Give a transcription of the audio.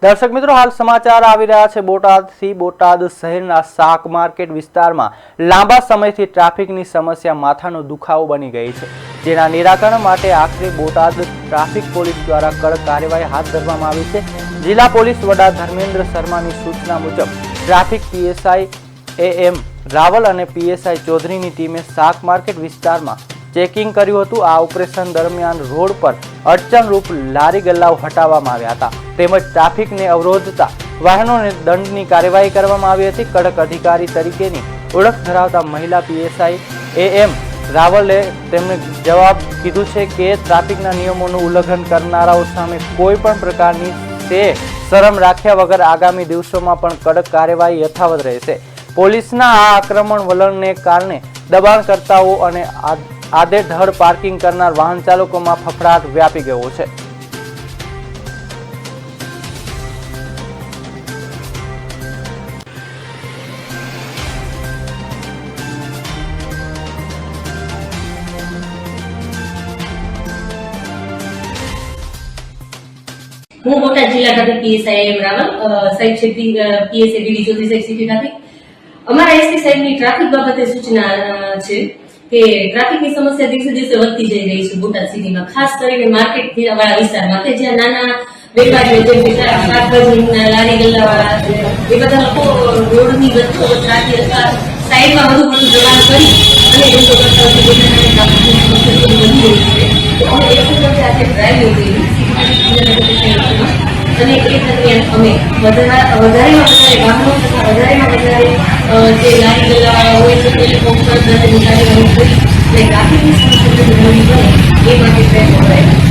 दर्शक मित्रों, हाल समाचार આવી રહ્યા છે બોટાદથી। બોટાદ શહેરના શાક માર્કેટ વિસ્તારમાં લાંબા સમયથી ટ્રાફિકની સમસ્યા માથાનો દુખાવો બની ગઈ છે, જેના નિરાકરણ માટે આખરે બોટાદ ટ્રાફિક પોલીસ દ્વારા કડક કાર્યવાહી હાથ ધરવામાં આવી છે। જિલ્લા પોલીસ વડા ધર્મેન્દ્ર શર્માની સૂચના મુજબ ટ્રાફિક પીએસઆઈ એમ રાવલ અને પીએસઆઈ ચૌધરીની ટીમે શાક માર્કેટ વિસ્તારમાં ચેકિંગ કર્યું હતું। આ ઓપરેશન દરમિયાન રોડ પર અડચણરૂપ લારી ગલ્લાઓ હટાવવામાં આવ્યા હતા, તેમજ ટ્રાફિકને અવરોધતા વાહનોને દંડની કાર્યવાહી કરવામાં આવી હતી। કડક અધિકારી તરીકેની ઓળખ ધરાવતા મહિલા પીએસઆઈ એમ રાવલે તેમને જવાબ કીધું છે કે ટ્રાફિકના નિયમોનું ઉલ્લંઘન કરનારાઓ સામે કોઈ પણ પ્રકારની શરમ રાખ્યા વગર આગામી દિવસોમાં પણ કડક કાર્યવાહી યથાવત રહેશે। પોલીસના આ આક્રમણ વલણને કારણે દબાણકર્તાઓ અને આડેધડ પાર્કિંગ કરનાર વાહન ચાલકોમાં ફફડાટ વ્યાપી ગયો છે। હું બોટાદ જિલ્લા ટ્રાફિક પીએસઆઈ એમ રાવલ સાહેબ છે પીએસઆઈ ડીડી ચૌધરી સાહેબ સિટી ટ્રાફિક। અમારા એસપી સાહેબની ટ્રાફિક બાબતે સૂચના છે કે ટ્રાફિકની સમસ્યા દિવસે દિવસે વધતી જઈ રહી છે બોટાદ સિટીમાં, ખાસ કરીને માર્કેટ વાળા વિસ્તારમાં કે જ્યાં નાના વેપારીઓ જેમ કે શાકભાજીના લારી ગલ્લા વાળા છે, એ બધા લોકો રોડની વચ્ચો રાખી અથવા સાઈડમાં વધુ પડતું દબાણ કરી અને એ લોકો કરતા ટ્રાફિકની સમસ્યા વધી રહી છે। તો અમે એક વખતે આજે ડ્રાઈવ કરી અને એ દરમિયાન અમે વધારેમાં વધારે વાહનો તથા વધારેમાં વધારે જે લારી ગલ્લા હોય છે તે લોકો પર દંડની કાર્યવાહી કરી અને ટ્રાફિકની સમસ્યા દૂર કરે એ માટે પ્રયત્નો કરાયા।